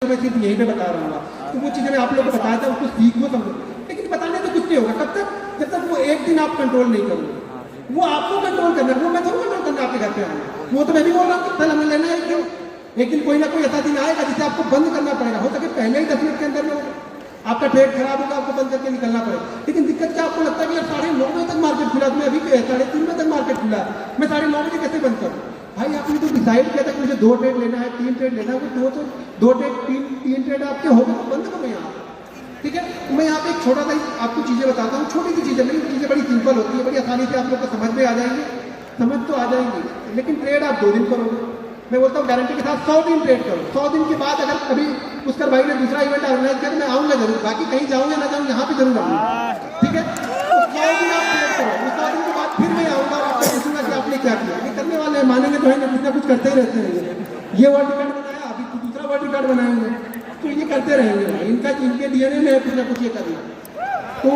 मैं सिर्फ यहीं पे बता रहा हूँ। तो वो चीज़ें मैं आप लोगों को बताया था, उसको सीखो समझो, लेकिन बताने तो कुछ नहीं होगा कब तक, जब तक वो एक दिन आप कंट्रोल नहीं करोगे। वो आपको कंट्रोल करना है, वो मैं थोड़ा कंट्रोल करना आपके घर पे आऊँगा। वो तो मैं भी बोल रहा हूँ कि पहले हमें लेना है, एक दिन कोई ना कोई ऐसा दिन आएगा जिसे आपको बंद करना पड़ेगा। हो सके पहले ही 10 मिनट के अंदर में आपका ट्रेड खराब होगा, आपको बंद करके निकलना पड़ेगा। लेकिन दिक्कत क्या, आपको लगता है कि यार 9:30 बजे तक मार्केट खुला, मैं अभी 3:30 बजे तक मार्केट खुला, मैं 9:30 बजे कैसे बंद करूँ? भाई आपने तो डिसाइड किया था कि मुझे 2 ट्रेड लेना है, 3 ट्रेड लेना है, वो 2 ट्रेड 3 ट्रेड आपके हो गए तो बंद करो यहाँ, ठीक है। मैं यहाँ पे एक छोटा सा आपको चीज़ें बताता हूँ, छोटी सी चीज़ें, मेरी चीज़ें बड़ी सिंपल होती है, बड़ी आसानी से आप लोग को समझ में आ जाएंगे, समझ तो आ जाएंगी, लेकिन ट्रेड आप 2 दिन करोगे। मैं बोलता हूँ गारंटी के साथ 100 दिन ट्रेड करो। 100 दिन के बाद अगर कभी पुष्कर भाई ने दूसरा इवेंट ऑर्गेनाइज किया तो मैं आऊँगा जरूर, बाकी कहीं जाऊँगा ना जाऊँ, यहाँ पे जरूर आऊँगा, ठीक है। तो 100 दिन आप ट्रेड करो, उस 100 दिन के बाद फिर मैं आऊँगा और आपसे पूछूंगा कि आपने क्या किया। ये करने वाले मानेंगे तो है ना, कुछ ना कुछ करते ही रहते हैं। ये वर्ल्ड रिकॉर्ड बनाया, अभी दूसरा वर्ल्ड रिकॉर्ड बनाएंगे, तो ये करते रहेंगे, इनका इनके डीएनए में है कुछ ना कुछ ये करना। तो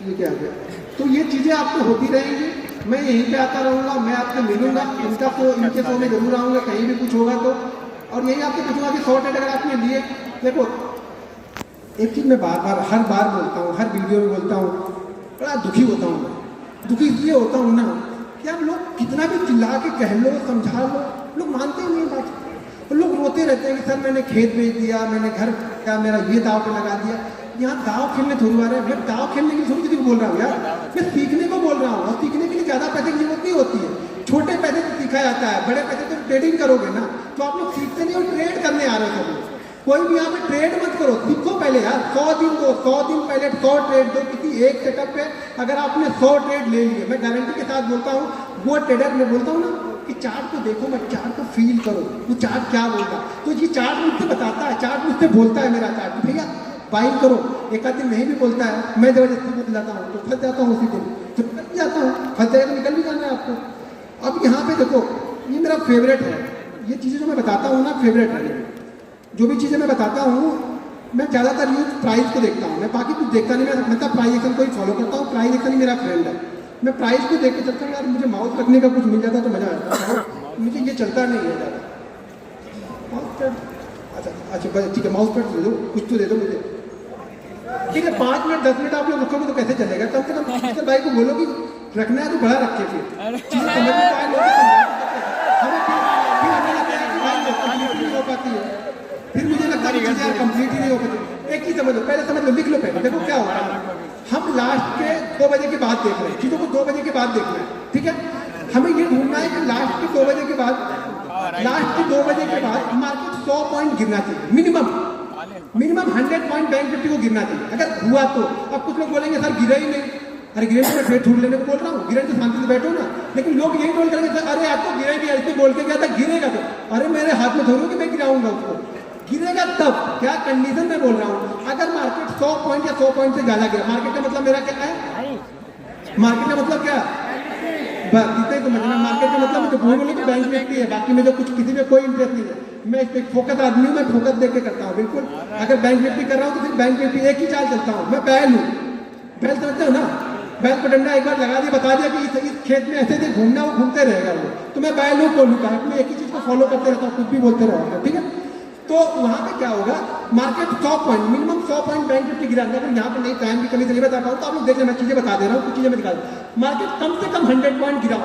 ये क्या है, तो ये चीज़ें आपको होती रहेंगी। मैं यहीं पे आता रहूँगा, मैं आपसे मिलूंगा, इनका तो इनके शो में जरूर आऊँगा, कहीं भी कुछ होगा तो। और यही आपसे पूछूंगा कि 100 ट्रेड अगर आपने लिए, देखो एक चीज़ मैं बार बार हर बार बोलता हूँ, हर वीडियो में बोलता हूँ, बड़ा दुखी होता हूँ मैं। दुखी इसलिए होता हूँ ना कि आप लोग कितना भी चिल्ला के कह लो, समझा लो, लोग मानते ही नहीं बात। तो लोग रोते रहते हैं कि सर मैंने खेत बेच दिया, मैंने घर क्या, मेरा ये दाव पे लगा दिया। यहाँ दाव खेलने थोड़ी आ रहे हैं, मैं दाव खेलने के लिए थोड़ी किसी को बोल रहा हूँ यार, मैं सीखने को बोल रहा हूँ। और सीखने के लिए ज़्यादा पैसे की जरूरत नहीं होती है, छोटे पैसे से सीखा जाता है, बड़े पैसे तो ट्रेडिंग करोगे ना, तो आप लोग सीखते नहीं और ट्रेड करने आ रहे हो। कोई भी यहाँ पे ट्रेड मत करो, सीखो पहले यार। 100 दिन दो, 100 दिन पहले 100 ट्रेड दो किसी एक सेटअप पे। अगर आपने 100 ट्रेड ले लिए, मैं गारंटी के साथ बोलता हूँ, वो ट्रेडर मैं बोलता हूँ ना कि चार्ट को देखो, मैं चार्ट को फील करो, वो चार्ट क्या बोलता है। तो ये चार्ट मुझसे बताता है, चार्ट मुझसे बोलता है, मेरा चार्ट भैया बाइंग करो। एक आध दिन नहीं भी बोलता है, मैं जबरदस्ती बोल जाता हूँ तो फंस जाता हूँ, उसी दिन तो निकल भी जाता हूँ, फंस जाएगा तो निकल भी जाना है आपको। अब यहाँ पे देखो, ये मेरा फेवरेट है, ये चीज़ें जो मैं बताता हूँ ना फेवरेट है। जो भी चीज़ें मैं बताता हूँ, मैं ज़्यादातर यूज प्राइस को देखता हूँ, मैं बाकी कुछ देखता नहीं। मैं मतलब प्राइस एक्शन को ही फॉलो करता हूँ, प्राइस एक्शन ही मेरा फ्रेंड है। मैं प्राइस को देख के चलता हूँ यार, मुझे माउस रखने का कुछ मिल जाता तो मज़ा आता। मुझे ये चलता नहीं है ज़्यादा माउस पैड। अच्छा ठीक है, माउस पैड दे दो, कुछ तो दे दो मुझे, ठीक है। 5 मिनट 10 मिनट आप लोग रखोगे तो कैसे चलेगा? कम से कम पुष्कर भाई को बोलो कि रखना है तो बड़ा रखे, फिर चीज़ें समझ में आए, लोग हमें फिर हो पाती है, फिर मुझे लगता है चीज़ें कंप्लीट ही नहीं हो पाती। एक चीज़ समझ लो, पहले समझ लो, लिख लो पहले। देखो क्या होगा, हम लास्ट के 2 बजे के बाद देख रहे हैं, चीज़ों को 2 बजे के बाद देखना है, ठीक है। हमें ये ढूंढना है कि लास्ट के 2 बजे के बाद, लास्ट के 2 बजे के बाद मार्केट 100 पॉइंट गिरना चाहिए मिनिमम 100 पॉइंट बैंक निफ्टी को गिरना चाहिए। अगर हुआ तो अब कुछ लोग बोलेंगे सर गिरा ही नहीं, अरे गिरे तो मैं ट्रेड छूट लेने को बोल रहा हूँ, गिरे तो शांति से बैठो ना। लेकिन लोग यही बोल करेंगे सर अरे आपको गिरा ही नहीं, ऐसे बोल के क्या था गिरेगा तो, अरे मेरे हाथ में थोड़ी कि मैं गिराऊंगा उसको, गिरेगा तब क्या कंडीशन में बोल रहा हूँ। अगर मार्केट 100 पॉइंट या 100 पॉइंट से ज़्यादा गिरा, मार्केट का मतलब मेरा क्या है, मार्केट का मतलब क्या, बस इतना ही समझना। मार्केट का मतलब तो बोल तो बैंक निफ्टी है, बाकी में जो कुछ किसी में कोई इंटरेस्ट नहीं है। मैं इस पर फोकस आदमी हूँ, मैं फोकस देख के करता हूँ बिल्कुल। अगर बैंक निफ्टी कर रहा हूँ तो फिर बैंक निफ्टी एक ही चाल चलता हूँ। मैं बैल हूँ, बैल समझते हो ना, बैल को डंडा एक बार लगा दिया, बता दिया कि इस खेत में ऐसे घूमना, वो घूमते रहेगा वो, तो मैं बैल हूँ कोल्हू का, मैं एक ही चीज़ को फॉलो करते रहता हूँ, कुछ भी बोलते रहता हूँ, ठीक है। तो वहाँ पे क्या होगा, market 100 point minimum 100 point bank Nifty गिरा। अगर यहाँ पे नहीं टाइम की कमी से बता पाऊँ तो आप लोग देख लेना, चीज़ें बता दे रहा हूँ, कुछ चीज़ें मैं दिखा दूँ। मार्केट कम से कम 100 पॉइंट गिरा,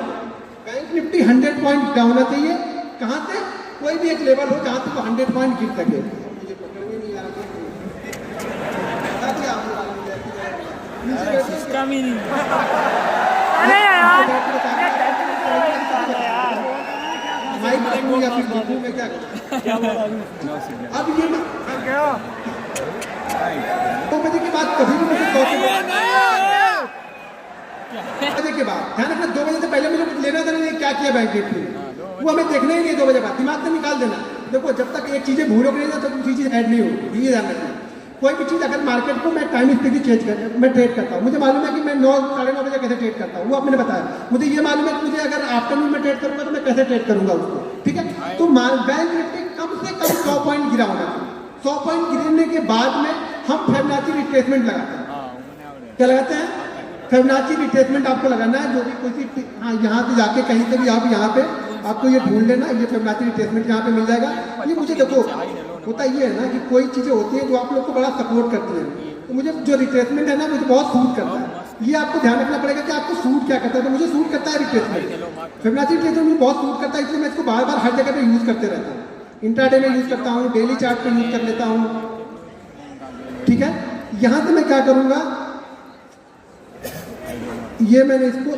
बैंक निफ्टी 100 पॉइंट गिरा होना चाहिए। कहाँ से, कोई भी एक लेवल हो जहाँ से वो 100 पॉइंट गिर सके। मुझे पकड़ में नहीं आ रहा, मैं क्या अब ये 2 बजे के बाद कभी भी मुझे 2 बजे के बाद ध्यान रखना, 2 बजे से पहले मुझे कुछ लेना देना नहीं, क्या किया बैंक निफ्टी वो हमें देखना ही नहीं। 2 बजे बाद दिमाग से निकाल देना। देखो जब तक एक चीज़ें भूलोगे नहीं तब दूसरी चीज़ ऐड नहीं होगी, ये ध्यान रखना। कोई भी चीज़ अगर मार्केट को मैं टाइम स्थिति चेंज कर, मैं ट्रेड करता हूँ, मुझे मालूम है कि मैं 9 साढ़े 9 बजे कैसे ट्रेड करता हूँ, वो आपने बताया। मुझे ये मालूम है कि मुझे अगर आफ्टरनून में ट्रेड करूँगा तो मैं कैसे ट्रेड करूँगा उसको, ठीक है। तो बैंक निफ्टी कम से कम 100 पॉइंट गिरा होगा। 100 पॉइंट गिरने के बाद में हम फिबोनाची रिट्रेसमेंट लगाते हैं। क्या लगाते हैं? फिबोनाची रिट्रेसमेंट आपको लगाना है, जो भी कोई हाँ यहाँ से जाके कहीं से भी आप यहाँ पे आपको ये ढूंढ लेना, ये फिबोनाची रिट्रेसमेंट यहाँ पे मिल जाएगा। ये मुझे देखो होता ये है ना कि कोई चीज़ें होती हैं जो आप लोग को बड़ा सपोर्ट करती हैं। तो मुझे जो रिट्रेसमेंट है ना मुझे बहुत सूट करता है। ये आपको ध्यान रखना पड़ेगा कि आपको सूट क्या करता है। तो मुझे सूट करता है रिट्रेसमेंट, फिबोनाची रिट्रेसमेंट मुझे बहुत सूट करता है, इसलिए मैं इसको बार बार हर जगह पे यूज़ करते रहता हूँ। इंट्राडे में यूज़ करता हूँ, डेली चार्ट पे यूज़ कर लेता हूँ। ठीक है, यहाँ से मैं क्या करूँगा, ये मैंने इसको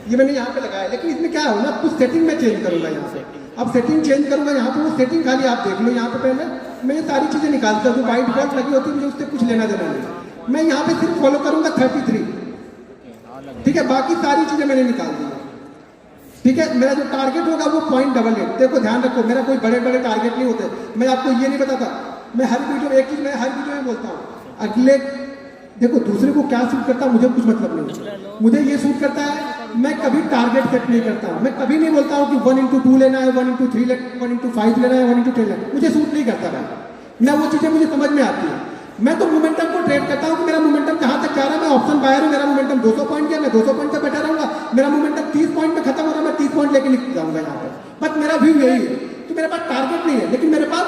ये मैंने यहाँ पे लगाया, लेकिन इसमें क्या हो ना कुछ सेटिंग में चेंज करूंगा यहाँ से। अब सेटिंग चेंज करूंगा यहाँ पे, वो सेटिंग खाली आप देख लो। यहाँ पे पहले मैं ये सारी चीजें निकालता हूँ जो बाई डिफॉल्ट लगी होती है, मुझे उससे कुछ लेना देना नहीं। मैं यहाँ पे सिर्फ फॉलो करूंगा 33। ठीक है, बाकी सारी चीजें मैंने निकाल दी। ठीक है, मेरा जो टारगेट होगा वो 0.88। देखो ध्यान रखो, मेरा कोई बड़े बड़े टारगेट नहीं होते। मैं आपको ये नहीं बताता, मैं हर वीडियो एक चीज मैं हर वीडियो में बोलता हूँ, अगले देखो दूसरे को क्या सूट करता है मुझे कुछ मतलब नहीं। मुझे ये सूट करता है, मैं कभी टारगेट सेट नहीं करता हूँ। मैं कभी नहीं बोलता हूँ कि 1x2 लेना है, 1x3 लेना है, 1x5 लेना है, 1x10 लेना है। मुझे सूट नहीं करता भाई, ना वो चीजें मुझे समझ में आती है। मैं तो मोमेंटम को ट्रेड करता हूँ कि मेरा मोमेंटम जहां तक जा रहा है। मैं ऑप्शन बायर हूँ, मेरा मोमेंटम 200 पॉइंट गया, मैं 200 पॉइंट से बैठा रहूंगा। मेरा मोमेंटम 30 पॉइंट में खत्म हो रहा है, मैं 30 पॉइंट लेके निकल जाऊंगा यहाँ पे। बट मेरा व्यू यही है कि मेरे पास टारगेट नहीं है, लेकिन मेरे पास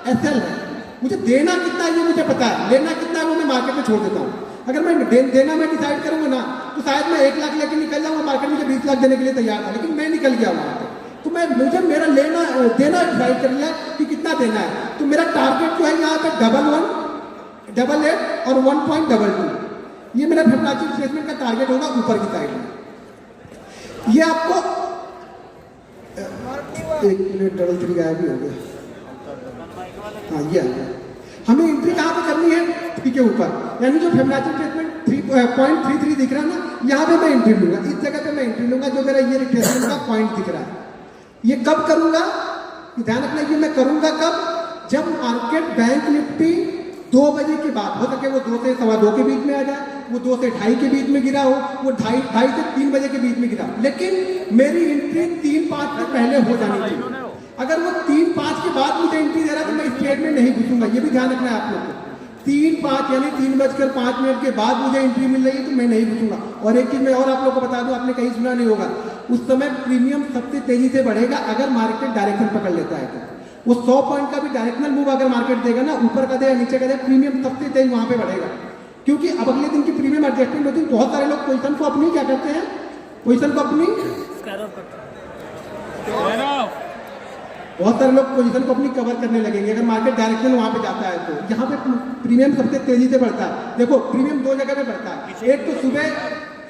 एसएल है। मुझे देना कितना है ये मुझे पता है, लेना कितना है वो मैं मार्केट में छोड़ देता हूँ। अगर मैं देना मैं डिसाइड करूंगा ना तो शायद मैं 1 लाख लेके निकल जाऊंगा, मार्केट मुझे 20 लाख देने के लिए तैयार था, लेकिन मैं निकल गया वहां पे। तो मुझे मेरा देना डिसाइड कर लिया कि कितना देना है। तो मेरा टारगेट जो है यहाँ पे 11, 88 और 1.22। ये मेरा फिबोनाची रिट्रेसमेंट का टारगेट होगा ऊपर की साइड में। ये आपको 1 मिनट 33 गायब भी हो गया। हाँ ये आ गया। हमें एंट्री कहाँ पे करनी है, थ्री के ऊपर, यानी जो फिबोनाची रिट्रेसमेंट 3.33 दिख रहा है ना, यहाँ पे मैं एंट्री लूंगा। इस जगह पे मैं एंट्री लूंगा जो मेरा ये रिट्रेसमेंट का पॉइंट दिख रहा है। ये कब करूंगा, ध्यान रखना, ये मैं करूंगा कब, जब मार्केट बैंक निफ्टी 2 बजे के बाद, हो सके वो 2 से 2:15 के बीच में आ जाए, वो 2 से 2:30 के बीच में गिरा हो, वो 2:30 से 3 बजे के बीच में गिरा, लेकिन मेरी एंट्री 3-5 से पहले हो जानी चाहिए। अगर वो 3-5 के बाद मुझे एंट्री दे रहा है तो मैं इस ट्रेड में नहीं घुसूंगा। ये भी ध्यान रखना है आप लोग को। 3-5 यानी 3:05 के बाद मुझे एंट्री मिल रही है तो मैं नहीं घुसूंगा। और एक चीज मैं और आप लोग को बता दूं, आपने कहीं सुना नहीं होगा, उस समय प्रीमियम सबसे तेजी से बढ़ेगा अगर मार्केट डायरेक्शन पकड़ लेता है तो। वो 100 पॉइंट का भी डायरेक्शनल मूव अगर मार्केट देगा ना, ऊपर का दे या नीचे का दे, प्रीमियम सबसे तेज वहां पे बढ़ेगा। क्योंकि अब अगले दिन की प्रीमियम एडजस्टमेंट होती है। बहुत सारे लोग पोजीशन को अपनी क्या करते हैं, पोजीशन को अपनी बहुत सारे लोग पोजीशन को अपनी कवर करने लगेंगे अगर मार्केट डायरेक्शन वहां पे जाता है तो। यहाँ पे प्रीमियम सबसे तेजी से बढ़ता है। देखो प्रीमियम 2 जगह पे बढ़ता है, एक तो सुबह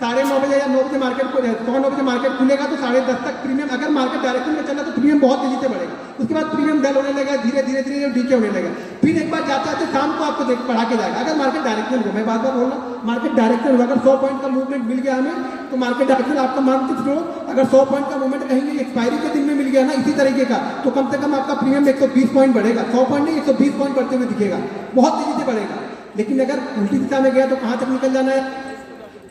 9:30 बजे या 9 बजे मार्केट को 9 बजे मार्केट खुलेगा तो 10:30 तक प्रीमियम, अगर मार्केट डायरेक्शन में चला तो प्रीमियम बहुत तेजी से बढ़ेगा। उसके बाद प्रीमियम डल होने लगेगा, धीरे धीरे धीरे डीके होने लगेगा। फिर एक बार जाते आते शाम को आपको बढ़ा के जाएगा अगर मार्केट डायरेक्शन हो। मैं बार बार बोल रहा हूँ, मार्केट डायरेक्शन होगा। अगर 100 पॉइंट का मूवमेंट मिल गया हमें तो मार्केट डायरेक्शन आपका मान के चलो, अगर 100 पॉइंट का मूवमेंट कहेंगे एक्सपायरी के दिन में मिल गया ना इसी तरीके का, तो कम से कम आपका प्रीमियम 120 पॉइंट बढ़ेगा। 100 पॉइंट नहीं 120 पॉइंट बढ़ते हुए दिखेगा, बहुत तेजी से बढ़ेगा। लेकिन अगर उल्टी दिशा में गया तो कहां तक निकल जाना है,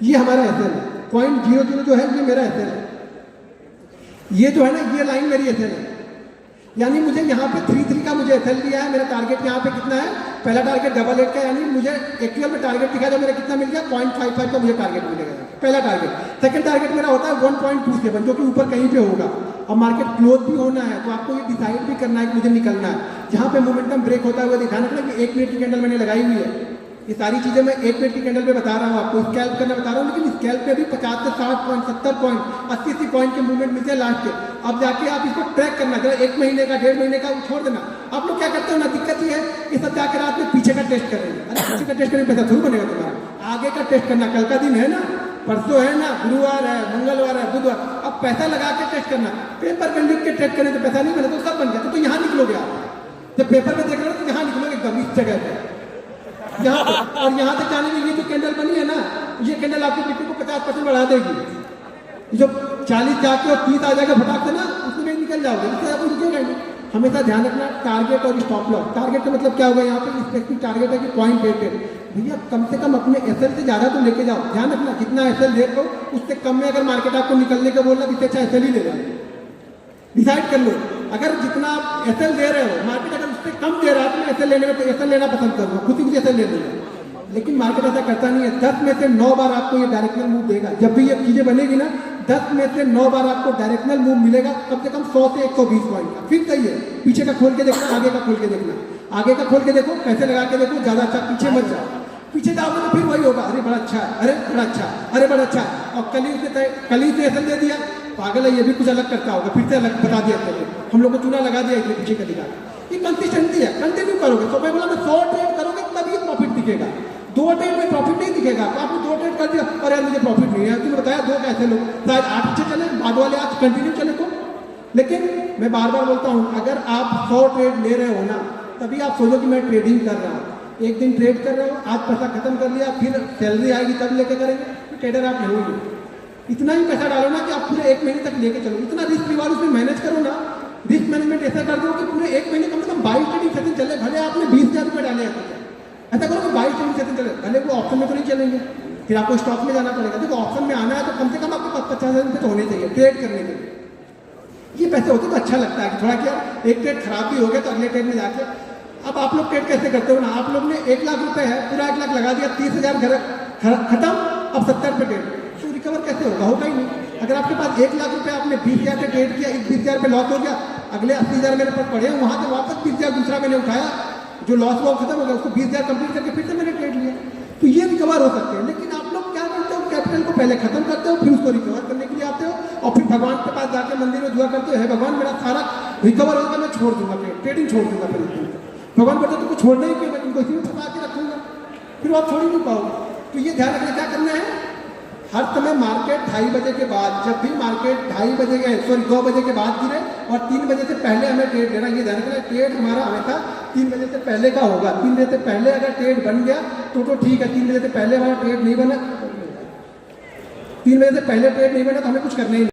ये हमारा एसएल है। 0.00 जो है ये मेरा एसएल है। ये जो है ना ये लाइन मेरी एसएल है, यानी मुझे यहाँ पे 33 का मुझे एसएल दिया है। मेरा टारगेट यहाँ पे कितना है, पहला टारगेट 88 का, यानी मुझे एक्चुअल में टारगेट दिखा जो मेरा कितना मिल गया 0.55 का मुझे टारगेट मिलेगा, पहला टारगेट। सेकंड टारगेट मेरा होता है 1.27 जो कि ऊपर कहीं पे होगा। अब मार्केट क्लोज भी होना है तो आपको ये डिसाइड भी करना है कि मुझे निकलना है। जहाँ पे मोमेंटम ब्रेक होता है वो ध्यान रखना कि 1 मिनट की कैंडल मैंने लगाई हुई है। ये सारी चीजें मैं 1 मिनट की कैंडल पे बता रहा हूँ आपको, स्कैल्प करना बता रहा हूँ, लेकिन स्कैल्प पे भी 50 से 60 पॉइंट 70 पॉइंट 80 पॉइंट के मूवमेंट मिलते हैं लास्ट के। अब जाके आप इसको ट्रैक करना, जरा 1 महीने का 1.5 महीने का छोड़ देना। आप लोग क्या करते हो ना, दिक्कत ये है कि सब जाकर आप पीछे का टेस्ट कर रहे हैं। अरे पीछे का टेस्ट करने पैसा थोड़ा बनेगा तुम्हारा, आगे का टेस्ट करना। कल का दिन है ना, परसों है ना, गुरुवार है, मंगलवार है, बुधवार, अब पैसा लगा के टेस्ट करना। पेपर पे लिख के टेस्ट करने तो पैसा नहीं बना तो सब बन गया। तो यहाँ निकलोगे आप, जब पेपर पे देख रहे हो तो यहाँ निकलोगे एकदम इस जगह पे, यहाँ पे। और यहाँ तक जाने में ये जो कैंडल बनी है ना, ये कैंडल आपकी निफ्टी को 50% बढ़ा देगी। जो 40 जाके और 30 आ जाएगा फटाक से ना, उसमें निकल जाओगे, इससे आप रुकेगा नहीं। हमेशा ध्यान रखना टारगेट और स्टॉप लॉस। टारगेट का मतलब क्या होगा, यहाँ पे स्पेसिफिक टारगेट है कि 0.88। भैया कम से कम अपने एसएल से ज्यादा तो लेके जाओ। ध्यान रखना जितना एसएल दे दो उससे कम में अगर मार्केट आपको निकलने का बोल रहा है, इससे अच्छा एसएल ही ले लो। डिसाइड कर लो, अगर जितना आप एसएल दे रहे हो, मार्केट अगर उससे कम दे रहा है तो मैं एसएल लेने में तो एसएल लेना पसंद करूंगा, खुद ही एसएल ले लूंगा। लेकिन मार्केट ऐसा करता नहीं है। 10 में से 9 बार आपको ये डायरेक्शनल मूव देगा। जब भी ये चीजें बनेगी ना, 10 में से 9 बार आपको डायरेक्शनल मूव मिलेगा, कम से कम 100 से 120 पॉइंट का। फिर सही है, पीछे का खोल के देखना, आगे का खोल के देखना, आगे का खोल के देखो, पैसे लगा के देखो, ज्यादा अच्छा, पीछे मत जाओ। पीछे जाओगे तो फिर वही होगा, अरे बड़ा अच्छा है, अरे बड़ा अच्छा है, अरे बड़ा अच्छा है। और कल ही से ऐसा दे दिया, पागल है, ये भी कुछ अलग करता होगा, फिर से अलग बता दिया, हम लोग को चूना लगा दिया इसलिए पीछे का दिखा। ये कंसिस्टेंसी है, कंटिन्यू करोगे। तो मैं बोला मैं 100 ट्रेड करोगे तभी प्रॉफिट दिखेगा, 2 ट्रेड में प्रॉफिट नहीं दिखेगा। तो आपने 2 ट्रेड कर दिया, अरे यार मुझे प्रॉफिट नहीं है, तुमने बताया 2 कैसे लोग, शायद 8 पीछे चले, बाद वाले आज कंटिन्यू चले तो। लेकिन मैं बार बार बोलता हूँ, अगर आप 100 ट्रेड ले रहे हो ना, तभी आप सोचो कि मैं ट्रेडिंग कर रहा हूँ। एक दिन ट्रेड कर रहे हो, आज पैसा खत्म कर लिया, फिर सैलरी आएगी तब लेके करेंगे, तो ट्रेडर आप नहीं हो। इतना ही पैसा डालो ना कि आप पूरे 1 महीने तक लेके चलो, इतना रिस्क रिवार्ड उसमें मैनेज करो ना। रिस्क मैनेजमेंट ऐसा कर दो कि पूरे 1 महीने कम से कम 22 ट्रेडिंग सेशन चले, भले आपने 20,000 रुपये डाले हैं, ऐसा करो कि 22 ट्रेडिंग सेशन चले, भले वो ऑप्शन में तो नहीं चलेंगे, फिर आपको स्टॉक में जाना पड़ेगा। देखो ऑप्शन में आना है तो कम से कम आपको 50,000 रुपये तो होने चाहिए ट्रेड करने के लिए। ये पैसे होते तो अच्छा लगता है कि थोड़ा क्या, एक ट्रेड खराब भी हो गया तो अगले ट्रेड में जाके। अब आप लोग ट्रेड कैसे करते हो ना, आप लोग ने 1 लाख रुपए है, पूरा 1 लाख लगा दिया, 30,000 खत्म, अब 70 रुपये ट्रेड, तो रिकवर कैसे होगा? होगा ही नहीं। अगर आपके पास 1 लाख रुपए आपने 20,000 से ट्रेड किया, 20,000 रुपये लॉस हो गया, अगले 80,000 मेरे पास पड़े, वहां से वापस 20,000 दूसरा मैंने उठाया, जो लॉस हुआ खत्म हो गया, उसको 20,000 कंप्लीट करके फिर से मैंने ट्रेड लिया, तो ये रिकवर हो सकते हैं। लेकिन आप लोग क्या करते हो, कैपिटल को पहले खत्म करते हो, फिर उसको रिकवर करने के लिए आते हो, और फिर भगवान के पास जाके मंदिर में दुआ करते हो, हे भगवान मेरा सारा रिकवर होगा, मैं छोड़ दूंगा ट्रेडिंग, छोड़ दूंगा। फिर भगवान बोलते तुमको छोड़ना ही क्यों, मैं तुमको इसी में छुपा के रखूंगा, फिर आप छोड़ ही नहीं पाओगे। तो ये ध्यान रखना, क्या करना है, हर समय मार्केट 2:30 बजे के बाद, जब भी मार्केट 2 बजे के बाद गिरे और 3 बजे से पहले हमें ट्रेड लेना, ये ध्यान रखना, ट्रेड हमारा हमेशा 3 बजे से पहले का होगा। 3 बजे से पहले अगर ट्रेड बन गया तो ठीक है, 3 बजे से पहले हमारा ट्रेड नहीं बना, 3 बजे से पहले ट्रेड नहीं बना तो हमें कुछ करना ही नहीं।